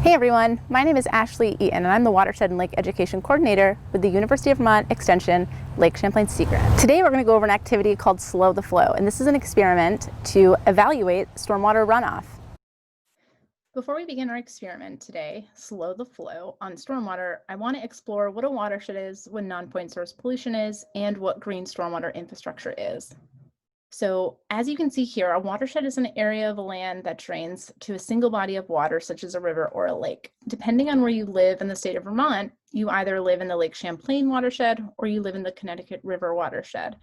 Hey everyone, my name is Ashley Eaton and I'm the Watershed and Lake Education Coordinator with the University of Vermont Extension Lake Champlain Sea Grant. Today we're going to go over an activity called Slow the Flow, and this is an experiment to evaluate stormwater runoff. Before we begin our experiment today, Slow the Flow, on stormwater, I want to explore what a watershed is, what non-point source pollution is, and what green stormwater infrastructure is. So as you can see here, a watershed is an area of land that drains to a single body of water, such as a river or a lake. Depending on where you live in the state of Vermont, you either live in the Lake Champlain watershed or you live in the Connecticut River watershed.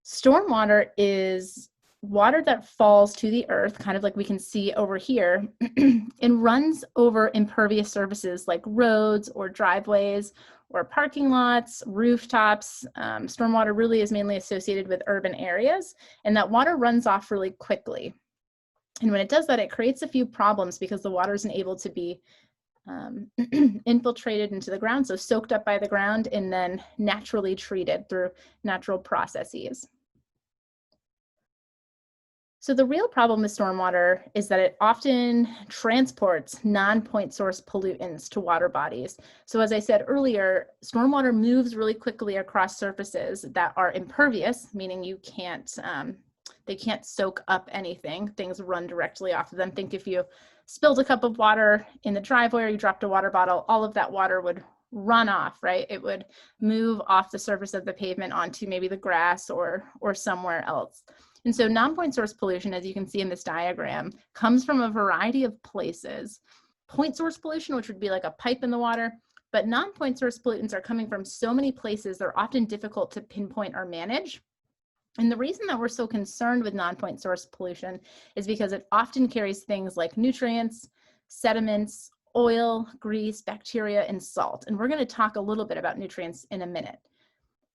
Stormwater is water that falls to the earth, kind of like we can see over here, and runs over impervious surfaces like roads or driveways or parking lots, rooftops. Stormwater really is mainly associated with urban areas, and that water runs off really quickly. And when it does that, it creates a few problems because the water isn't able to be infiltrated into the ground, so soaked up by the ground and then naturally treated through natural processes. So the real problem with stormwater is that it often transports non-point source pollutants to water bodies. So as I said earlier, stormwater moves really quickly across surfaces that are impervious, meaning you can't, they can't soak up anything. Things run directly off of them. Think if you spilled a cup of water in the driveway or you dropped a water bottle, all of that water would run off, right? It would move off the surface of the pavement onto maybe the grass or somewhere else. And so non-point source pollution, as you can see in this diagram, comes from a variety of places. Point source pollution, which would be like a pipe in the water, but non-point source pollutants are coming from so many places, they're often difficult to pinpoint or manage. And the reason that we're so concerned with non-point source pollution is because it often carries things like nutrients, sediments, oil, grease, bacteria, and salt. And we're going to talk a little bit about nutrients in a minute.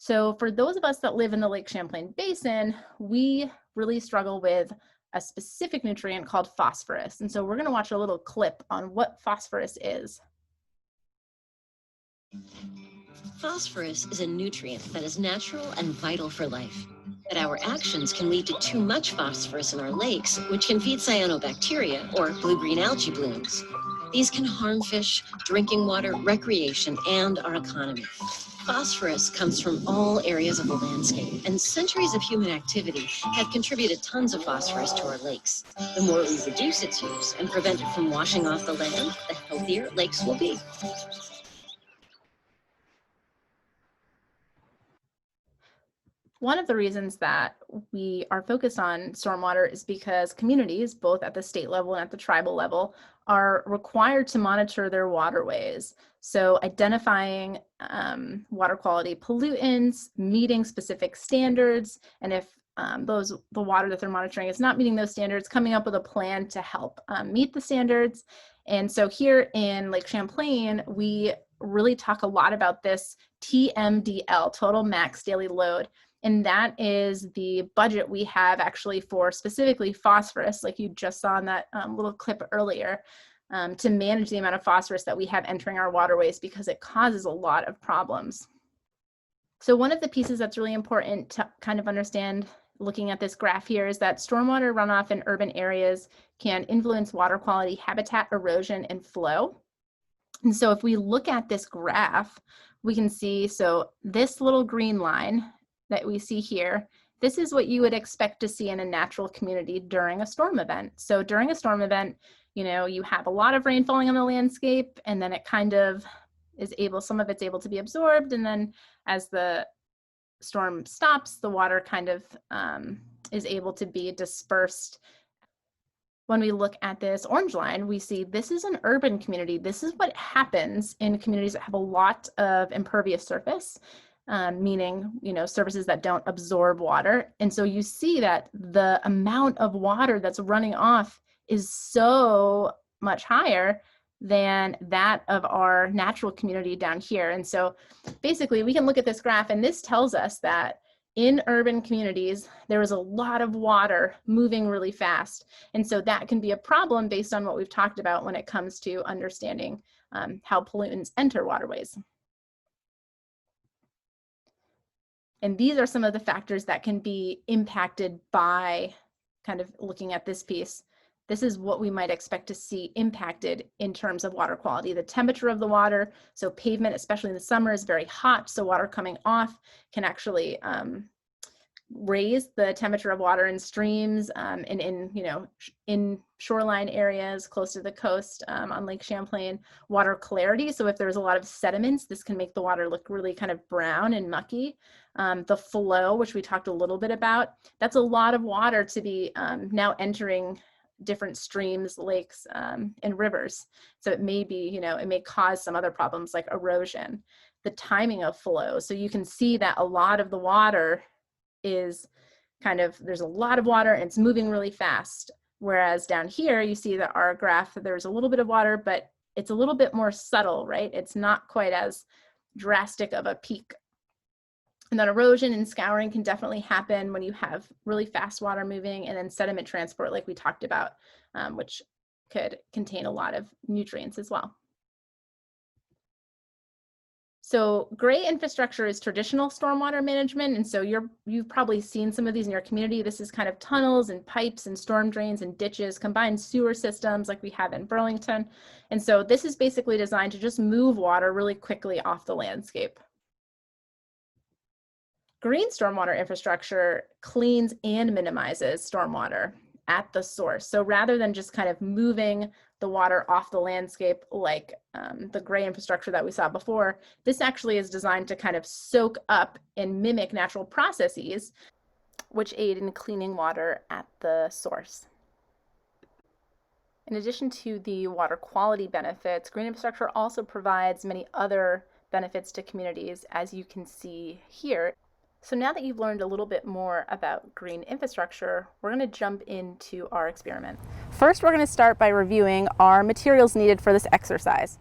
So for those of us that live in the Lake Champlain Basin, we really struggle with a specific nutrient called phosphorus. And so we're going to watch a little clip on what phosphorus is. Phosphorus is a nutrient that is natural and vital for life. But our actions can lead to too much phosphorus in our lakes, which can feed cyanobacteria or blue-green algae blooms. These can harm fish, drinking water, recreation, and our economy. Phosphorus comes from all areas of the landscape, and centuries of human activity have contributed tons of phosphorus to our lakes. The more we reduce its use and prevent it from washing off the land, the healthier lakes will be. One of the reasons that we are focused on stormwater is because communities, both at the state level and at the tribal level, are required to monitor their waterways. So identifying water quality pollutants, meeting specific standards, and if the water that they're monitoring is not meeting those standards, coming up with a plan to help meet the standards. And so here in Lake Champlain, we really talk a lot about this TMDL, total max daily load. And that is the budget we have actually for specifically phosphorus, like you just saw in that little clip earlier, to manage the amount of phosphorus that we have entering our waterways because it causes a lot of problems. So one of the pieces that's really important to kind of understand looking at this graph here is that stormwater runoff in urban areas can influence water quality, habitat erosion, and flow. And so if we look at this graph, we can see, so this little green line that we see here, this is what you would expect to see in a natural community during a storm event. So during a storm event, you know, you have a lot of rain falling on the landscape, and then it kind of is able, some of it's able to be absorbed, and then as the storm stops, the water kind of is able to be dispersed. When we look at this orange line, we see this is an urban community. This is what happens in communities that have a lot of impervious surface. Meaning, you know, surfaces that don't absorb water. And so you see that the amount of water that's running off is so much higher than that of our natural community down here. And so basically we can look at this graph, and this tells us that in urban communities, there is a lot of water moving really fast. And so that can be a problem based on what we've talked about when it comes to understanding how pollutants enter waterways. And these are some of the factors that can be impacted by kind of looking at this piece. this is what we might expect to see impacted in terms of water quality. The temperature of the water, so pavement, especially in the summer, is very hot, so water coming off can actually raise the temperature of water in streams and in shoreline areas close to the coast on Lake Champlain. Water clarity, so if there's a lot of sediments, this can make the water look really kind of brown and mucky. The flow, which we talked a little bit about, that's a lot of water to be now entering different streams, lakes, and rivers. So it may be, it may cause some other problems like erosion. The timing of flow, so you can see that a lot of the water is there's a lot of water and it's moving really fast. Whereas down here, you see that our graph, there's a little bit of water, but it's a little bit more subtle, right? It's not quite as drastic of a peak. And then erosion and scouring can definitely happen when you have really fast water moving, and then sediment transport, like we talked about, which could contain a lot of nutrients as well. So gray infrastructure is traditional stormwater management. And so you've probably seen some of these in your community. This is kind of tunnels and pipes and storm drains and ditches, combined sewer systems like we have in Burlington. And so this is basically designed to just move water really quickly off the landscape. Green stormwater infrastructure cleans and minimizes stormwater at the source. So rather than just kind of moving the water off the landscape like the gray infrastructure that we saw before, this actually is designed to kind of soak up and mimic natural processes which aid in cleaning water at the source. In addition to the water quality benefits, green infrastructure also provides many other benefits to communities, as you can see here. So now that you've learned a little bit more about green infrastructure, we're going to jump into our experiment. First, we're going to start by reviewing our materials needed for this exercise.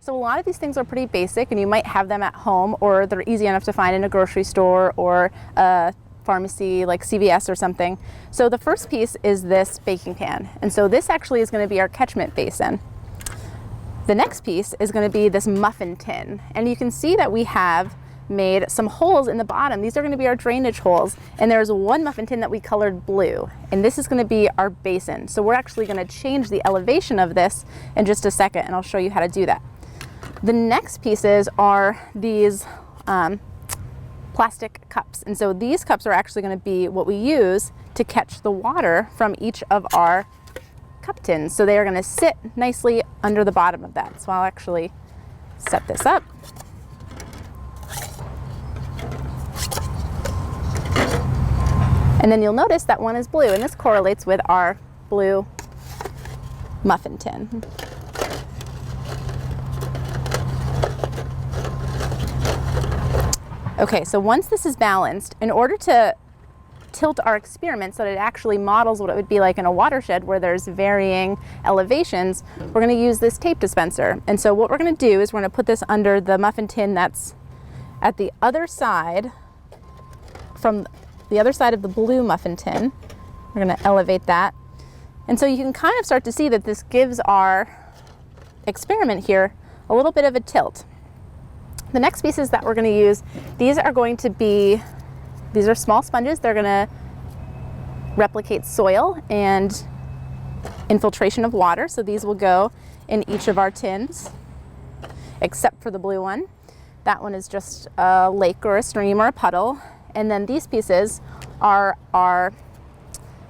So a lot of these things are pretty basic, and you might have them at home, or they're easy enough to find in a grocery store or a pharmacy like CVS or something. So the first piece is this baking pan. And so this actually is going to be our catchment basin. The next piece is going to be this muffin tin. And you can see that we have made some holes in the bottom. These are going to be our drainage holes. And there's one muffin tin that we colored blue. And this is going to be our basin. So we're actually going to change the elevation of this in just a second, and I'll show you how to do that. The next pieces are these plastic cups. And so these cups are actually going to be what we use to catch the water from each of our cup tins. So they are going to sit nicely under the bottom of that. So I'll actually set this up. And then you'll notice that one is blue, and this correlates with our blue muffin tin. Okay, so once this is balanced, in order to tilt our experiment so that it actually models what it would be like in a watershed where there's varying elevations, we're going to use this tape dispenser. And so what we're going to do is we're going to put this under the muffin tin that's at the other side, from the other side of the blue muffin tin. We're going to elevate that. And so you can kind of start to see that this gives our experiment here a little bit of a tilt. The next pieces that we're going to use, these are small sponges. They're going to replicate soil and infiltration of water. So these will go in each of our tins, except for the blue one. That one is just a lake or a stream or a puddle. And then these pieces are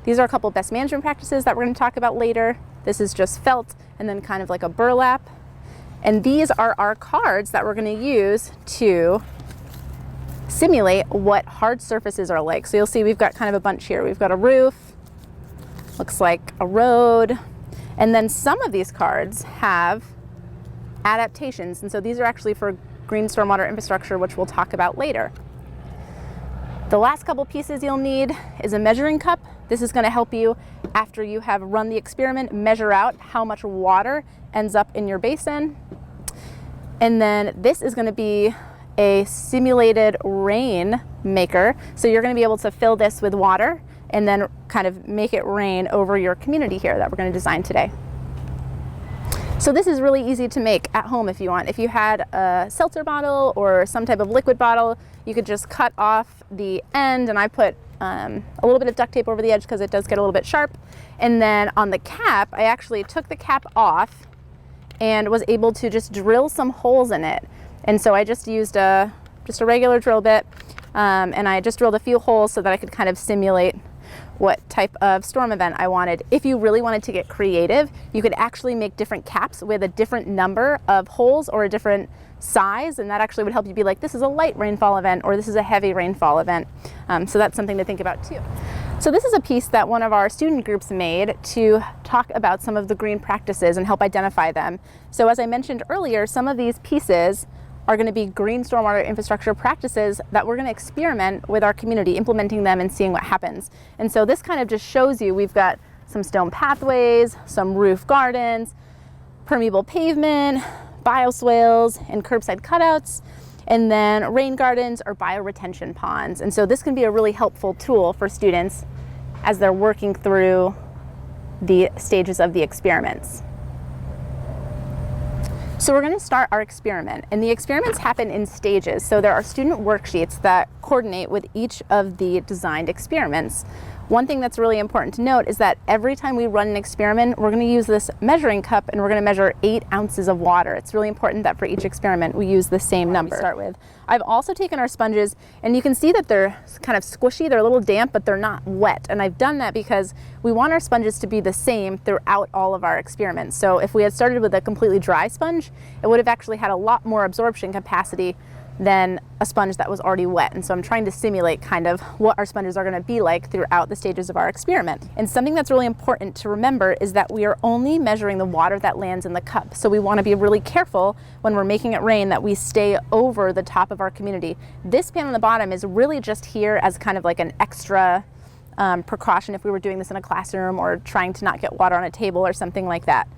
a couple best management practices that we're going to talk about later. This is just felt and then kind of like a burlap. And these are our cards that we're going to use to simulate what hard surfaces are like. So you'll see we've got kind of a bunch here. We've got a roof, looks like a road, and then some of these cards have adaptations. And so these are actually for green stormwater infrastructure, which we'll talk about later. The last couple pieces you'll need is a measuring cup. This is going to help you, after you have run the experiment, measure out how much water ends up in your basin. And then this is going to be a simulated rain maker. So you're going to be able to fill this with water and then kind of make it rain over your community here that we're going to design today. So this is really easy to make at home if you want. If you had a seltzer bottle or some type of liquid bottle, you could just cut off the end, and I put a little bit of duct tape over the edge because it does get a little bit sharp. And then on the cap, I actually took the cap off and was able to just drill some holes in it. And so I just used a regular drill bit, and I just drilled a few holes so that I could kind of simulate what type of storm event I wanted. If you really wanted to get creative, you could actually make different caps with a different number of holes or a different size, and that actually would help you be like, this is a light rainfall event or this is a heavy rainfall event. So that's something to think about too. So this is a piece that one of our student groups made to talk about some of the green practices and help identify them. So as I mentioned earlier, some of these pieces are going to be green stormwater infrastructure practices that we're going to experiment with our community, implementing them and seeing what happens. And so this kind of just shows you we've got some stone pathways, some roof gardens, permeable pavement, bioswales, and curbside cutouts, and then rain gardens or bioretention ponds. And so this can be a really helpful tool for students as they're working through the stages of the experiments. So we're going to start our experiment, and the experiments happen in stages. So there are student worksheets that coordinate with each of the designed experiments. One thing that's really important to note is that every time we run an experiment, we're going to use this measuring cup and we're going to measure 8 ounces of water. It's really important that for each experiment we use the same number to start with. I've also taken our sponges, and you can see that they're kind of squishy, they're a little damp, but they're not wet. And I've done that because we want our sponges to be the same throughout all of our experiments. So if we had started with a completely dry sponge, it would have actually had a lot more absorption capacity than a sponge that was already wet. And so I'm trying to simulate kind of what our sponges are going to be like throughout the stages of our experiment. And something that's really important to remember is that we are only measuring the water that lands in the cup. So we want to be really careful when we're making it rain that we stay over the top of our community. This pan on the bottom is really just here as kind of like an extra precaution if we were doing this in a classroom or trying to not get water on a table or something like that.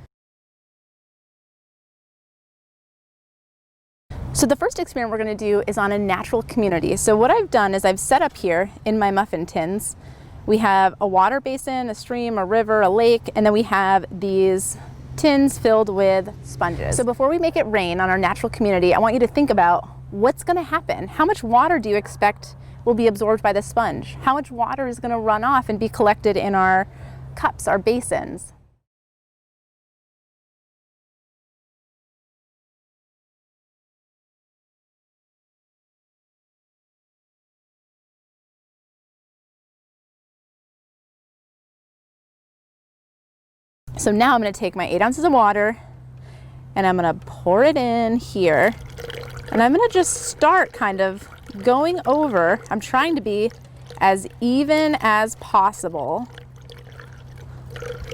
So the first experiment we're going to do is on a natural community. So what I've done is I've set up here in my muffin tins, we have a water basin, a stream, a river, a lake, and then we have these tins filled with sponges. So before we make it rain on our natural community, I want you to think about what's going to happen. How much water do you expect will be absorbed by the sponge? How much water is going to run off and be collected in our cups, our basins? So now I'm going to take my 8 ounces of water and I'm going to pour it in here, and I'm going to just start kind of going over. I'm trying to be as even as possible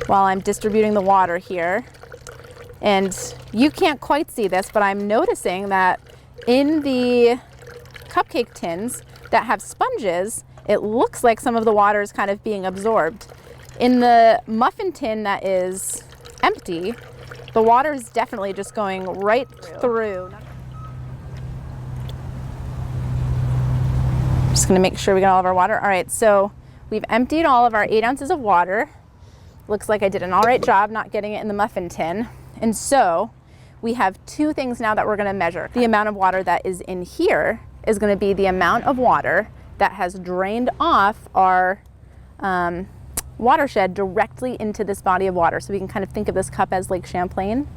while I'm distributing the water here. And you can't quite see this, but I'm noticing that in the cupcake tins that have sponges, it looks like some of the water is kind of being absorbed. In the muffin tin that is empty, the water is definitely just going right through. Just gonna make sure we got all of our water. All right, so we've emptied all of our 8 ounces of water. Looks like I did an all right job not getting it in the muffin tin. And so we have 2 things now that we're gonna measure. The amount of water that is in here is gonna be the amount of water that has drained off our watershed directly into this body of water. So we can kind of think of this cup as Lake Champlain.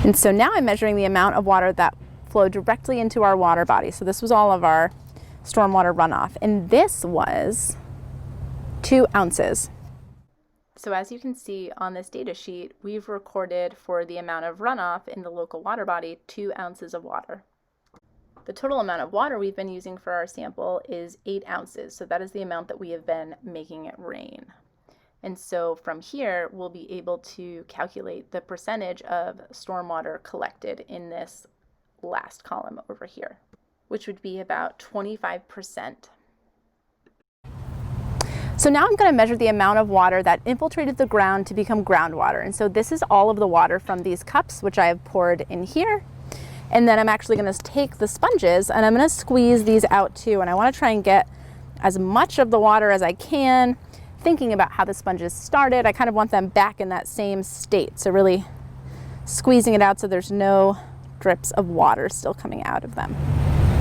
And so now I'm measuring the amount of water that flowed directly into our water body. So this was all of our stormwater runoff, and this was 2 ounces. So as you can see on this data sheet, we've recorded for the amount of runoff in the local water body 2 ounces of water. The total amount of water we've been using for our sample is 8 ounces, so that is the amount that we have been making it rain. And so from here, we'll be able to calculate the percentage of stormwater collected in this last column over here, which would be about 25%. So now I'm going to measure the amount of water that infiltrated the ground to become groundwater. And so this is all of the water from these cups, which I have poured in here. And then I'm actually going to take the sponges and I'm going to squeeze these out too. And I want to try and get as much of the water as I can, thinking about how the sponges started. I kind of want them back in that same state. So really squeezing it out so there's no drips of water still coming out of them.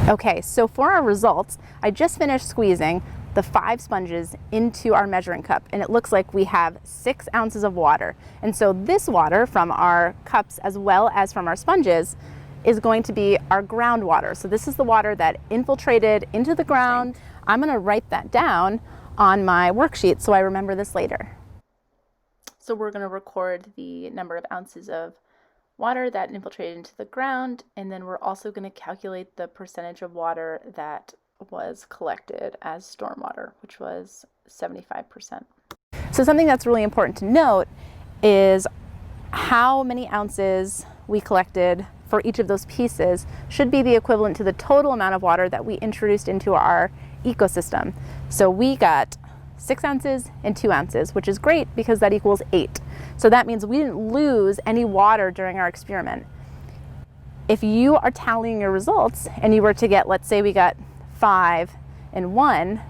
Okay, so for our results, I just finished squeezing the 5 sponges into our measuring cup, and it looks like we have 6 ounces of water. And so this water from our cups as well as from our sponges is going to be our groundwater. So this is the water that infiltrated into the ground. I'm going to write that down on my worksheet so I remember this later. So we're going to record the number of ounces of water that infiltrated into the ground, and then we're also going to calculate the percentage of water that was collected as stormwater, which was 75%. So something that's really important to note is how many ounces we collected for each of those pieces should be the equivalent to the total amount of water that we introduced into our ecosystem. So we got 6 ounces and 2 ounces, which is great because that equals 8. So that means we didn't lose any water during our experiment. If you are tallying your results and you were to get, let's say we got 5 and 1,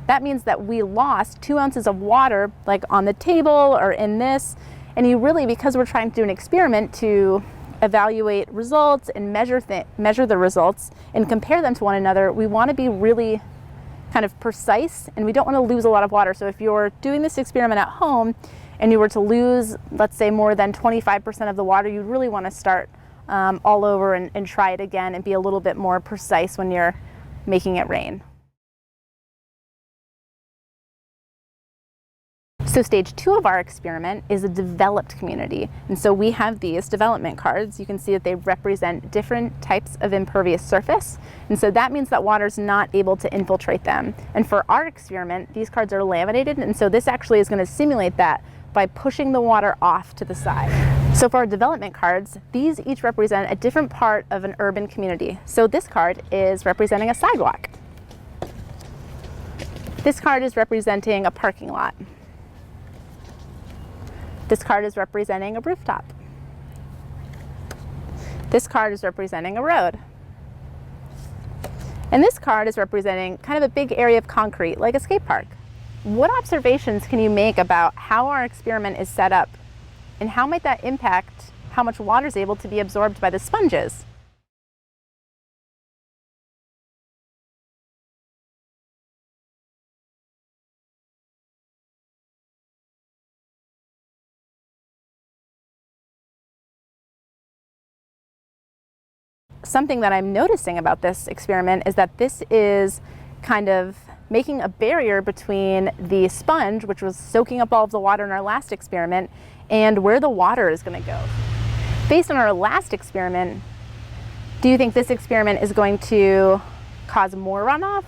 that means that we lost 2 ounces of water, like on the table or in this. And you really, because we're trying to do an experiment to evaluate results and measure the results and compare them to one another, we want to be really kind of precise, and we don't want to lose a lot of water. So if you're doing this experiment at home and you were to lose, let's say, more than 25% of the water, you'd really want to start all over and try it again and be a little bit more precise when you're making it rain. So stage 2 of our experiment is a developed community. And so we have these development cards. You can see that they represent different types of impervious surface. And so that means that water is not able to infiltrate them. And for our experiment, these cards are laminated. And so this actually is going to simulate that by pushing the water off to the side. So for our development cards, these each represent a different part of an urban community. So this card is representing a sidewalk. This card is representing a parking lot. This card is representing a rooftop. This card is representing a road. And this card is representing kind of a big area of concrete, like a skate park. What observations can you make about how our experiment is set up, and how might that impact how much water is able to be absorbed by the sponges? Something that I'm noticing about this experiment is that this is kind of making a barrier between the sponge, which was soaking up all of the water in our last experiment, and where the water is going to go. Based on our last experiment, do you think this experiment is going to cause more runoff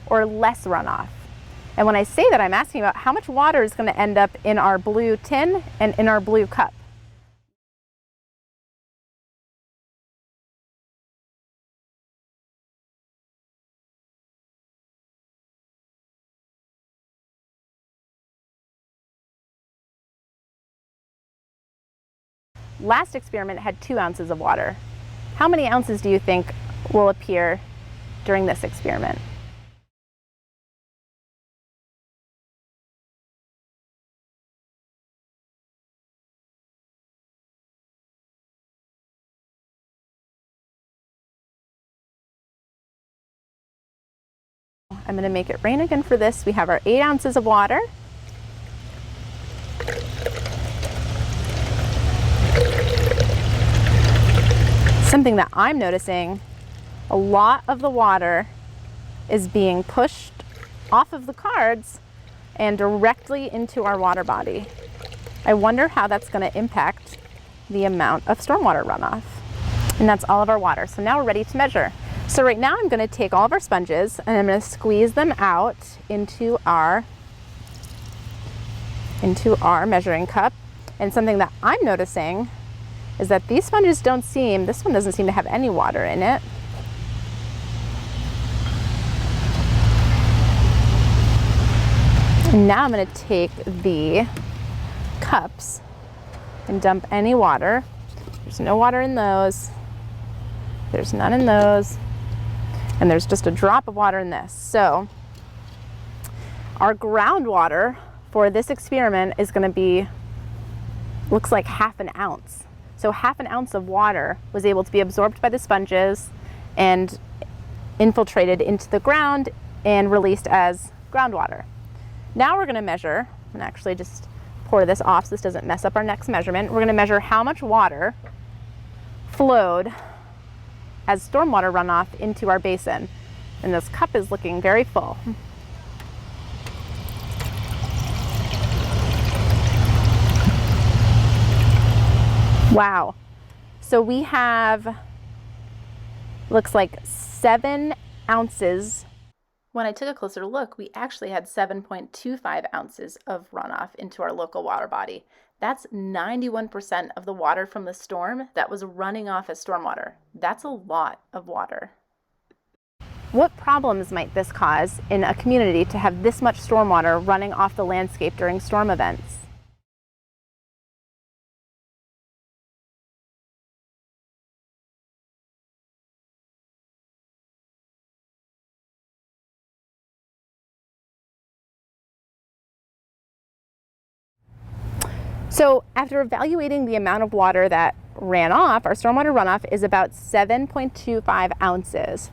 or less runoff? And when I say that, I'm asking about how much water is going to end up in our blue tin and in our blue cup. Last experiment had 2 ounces of water. How many ounces do you think will appear during this experiment? I'm going to make it rain again for this. We have our 8 ounces of water. Something that I'm noticing, a lot of the water is being pushed off of the cards and directly into our water body. I wonder how that's going to impact the amount of stormwater runoff. And that's all of our water. So now we're ready to measure. So right now I'm going to take all of our sponges and I'm going to squeeze them out into our measuring cup. And something that I'm noticing is that these sponges this one doesn't seem to have any water in it. And now I'm going to take the cups and dump any water. There's no water in those. There's none in those. And there's just a drop of water in this. So Our groundwater for this experiment is going to be, looks like half an ounce. So half an ounce of water was able to be absorbed by the sponges and infiltrated into the ground and released as groundwater. Now we're going to measure, and actually just pour this off so this doesn't mess up our next measurement. We're going to measure how much water flowed as stormwater runoff into our basin. And this cup is looking very full. Wow. So we have, looks like 7 ounces. When I took a closer look, we actually had 7.25 ounces of runoff into our local water body. That's 91% of the water from the storm that was running off as stormwater. That's a lot of water. What problems might this cause in a community to have this much stormwater running off the landscape during storm events? So after evaluating the amount of water that ran off, our stormwater runoff is about 7.25 ounces.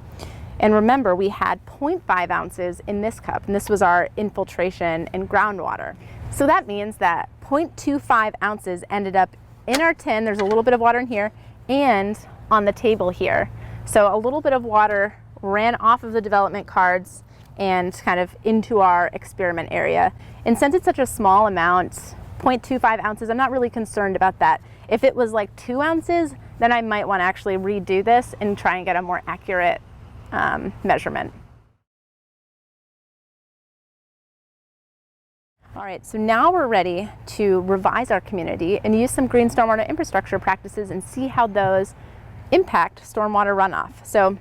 And remember, we had 0.5 ounces in this cup, and this was our infiltration and groundwater. So that means that 0.25 ounces ended up in our tin. There's a little bit of water in here and on the table here. So a little bit of water ran off of the development cards and kind of into our experiment area. And since it's such a small amount, 0.25 ounces, I'm not really concerned about that. If it was like 2 ounces, then I might want to actually redo this and try and get a more accurate measurement. All right, so now we're ready to revise our community and use some green stormwater infrastructure practices and see how those impact stormwater runoff. So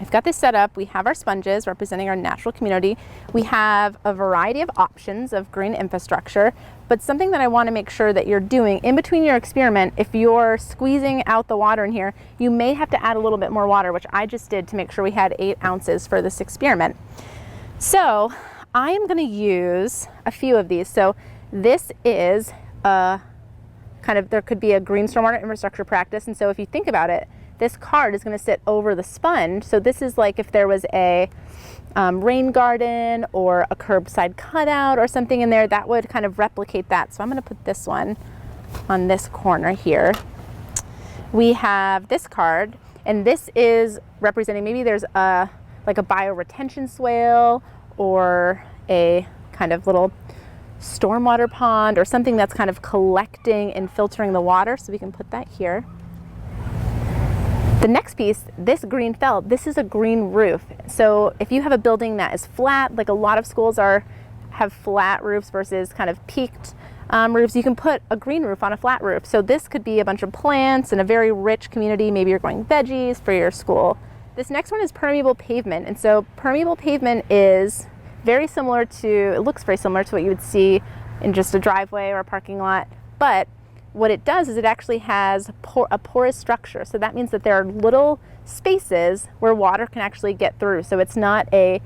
I've got this set up. We have our sponges representing our natural community. We have a variety of options of green infrastructure, but something that I want to make sure that you're doing in between your experiment, if you're squeezing out the water in here, you may have to add a little bit more water, which I just did to make sure we had 8 ounces for this experiment. So I am going to use a few of these. So this is a kind of, there could be a green stormwater infrastructure practice. And so if you think about it, this card is going to sit over the sponge. So this is like if there was a rain garden or a curbside cutout or something in there, that would kind of replicate that. So I'm going to put this one on this corner here. We have this card, and this is representing, maybe there's a like a bioretention swale or a kind of little stormwater pond or something that's kind of collecting and filtering the water. So we can put that here. The next piece, this green felt, this is a green roof. So if you have a building that is flat, like a lot of schools have flat roofs versus kind of peaked roofs, you can put a green roof on a flat roof. So this could be a bunch of plants in a very rich community. Maybe you're growing veggies for your school. This next one is permeable pavement. And so permeable pavement is very similar to, it looks very similar to what you would see in just a driveway or a parking lot, but what it does is it actually has a porous structure. So that means that there are little spaces where water can actually get through. So it's not a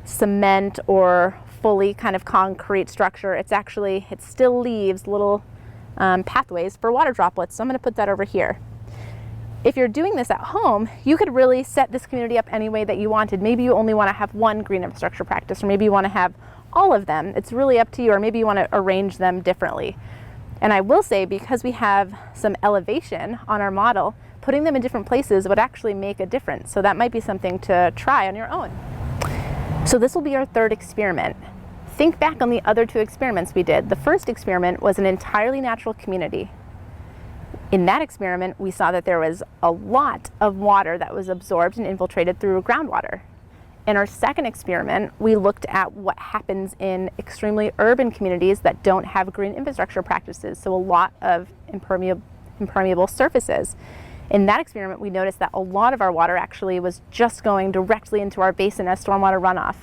cement or fully kind of concrete structure. It's actually, it still leaves little pathways for water droplets. So I'm going to put that over here. If you're doing this at home, you could really set this community up any way that you wanted. Maybe you only want to have one green infrastructure practice, or maybe you want to have all of them. It's really up to you, or maybe you want to arrange them differently. And I will say, because we have some elevation on our model, putting them in different places would actually make a difference. So that might be something to try on your own. So this will be our third experiment. Think back on the other 2 experiments we did. The first experiment was an entirely natural community. In that experiment, we saw that there was a lot of water that was absorbed and infiltrated through groundwater. In our second experiment, we looked at what happens in extremely urban communities that don't have green infrastructure practices, so a lot of impermeable surfaces. In that experiment, we noticed that a lot of our water actually was just going directly into our basin as stormwater runoff.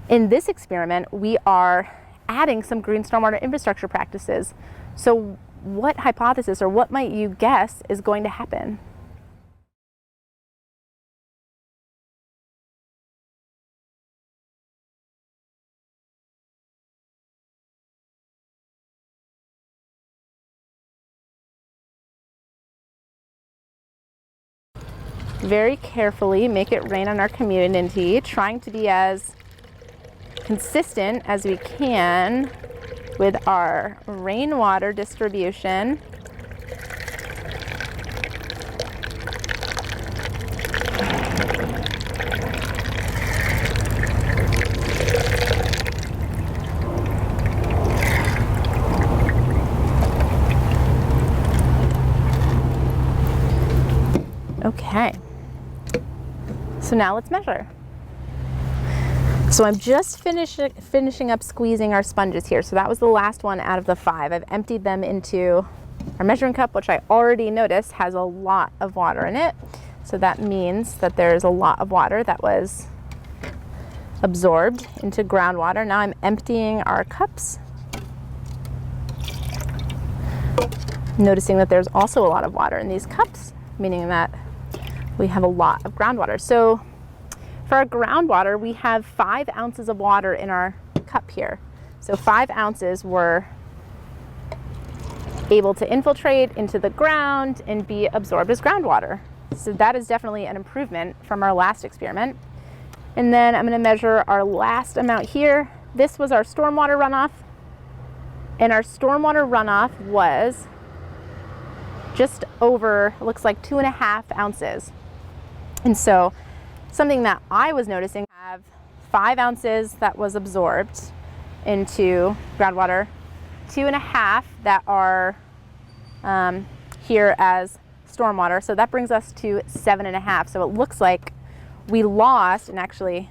In this experiment, we are adding some green stormwater infrastructure practices. So what hypothesis or what might you guess is going to happen? very carefully make it rain on our community, trying to be as consistent as we can with our rainwater distribution. Okay, so now let's measure. So I'm just finishing up squeezing our sponges here. So that was the last one out of the 5. I've emptied them into our measuring cup, which I already noticed has a lot of water in it. So that means that there's a lot of water that was absorbed into groundwater. Now I'm emptying our cups, noticing that there's also a lot of water in these cups, meaning that we have a lot of groundwater. So for our groundwater, we have 5 ounces of water in our cup here. So 5 ounces were able to infiltrate into the ground and be absorbed as groundwater. So that is definitely an improvement from our last experiment. And then I'm going to measure our last amount here. This was our stormwater runoff. And our stormwater runoff was just over, it looks like 2.5 ounces. And so something that I was noticing, I have 5 ounces that was absorbed into groundwater, 2.5 that are here as stormwater. So that brings us to 7.5. So it looks like we lost, and actually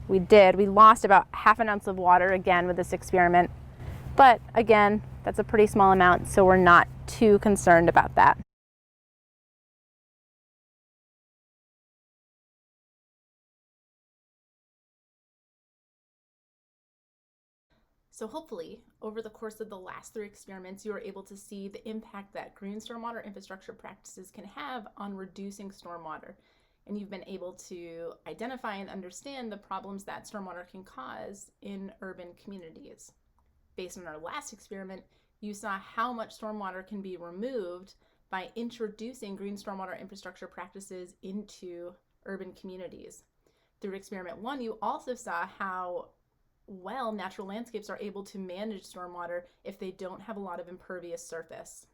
we lost about half an ounce of water again with this experiment. But again, that's a pretty small amount, so we're not too concerned about that. So hopefully, over the course of the last 3 experiments, you were able to see the impact that green stormwater infrastructure practices can have on reducing stormwater. And you've been able to identify and understand the problems that stormwater can cause in urban communities. Based on our last experiment, you saw how much stormwater can be removed by introducing green stormwater infrastructure practices into urban communities. Through experiment 1, you also saw how well natural landscapes are able to manage stormwater if they don't have a lot of impervious surface.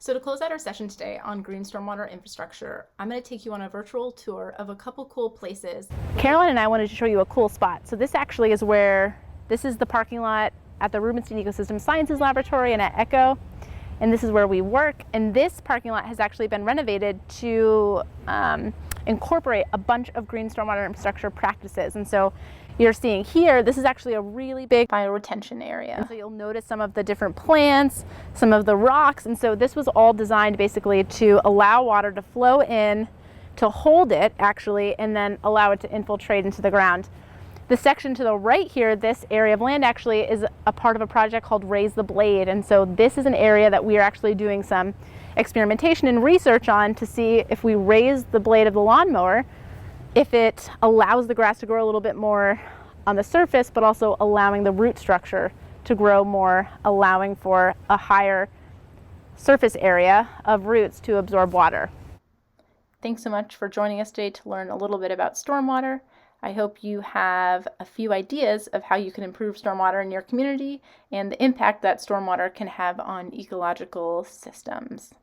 So to close out our session today on green stormwater infrastructure, I'm going to take you on a virtual tour of a couple cool places. Caroline and I wanted to show you a cool spot. So this actually is this is the parking lot at the Rubenstein Ecosystem Sciences Laboratory and at ECHO. And this is where we work. And this parking lot has actually been renovated to incorporate a bunch of green stormwater infrastructure practices. And so you're seeing here, this is actually a really big bioretention area. And so you'll notice some of the different plants, some of the rocks. And so this was all designed basically to allow water to flow in, to hold it actually, and then allow it to infiltrate into the ground. The section to the right here, this area of land actually is a part of a project called Raise the Blade. And so this is an area that we are actually doing some experimentation and research on to see if we raise the blade of the lawnmower, if it allows the grass to grow a little bit more on the surface, but also allowing the root structure to grow more, allowing for a higher surface area of roots to absorb water. Thanks so much for joining us today to learn a little bit about stormwater. I hope you have a few ideas of how you can improve stormwater in your community and the impact that stormwater can have on ecological systems.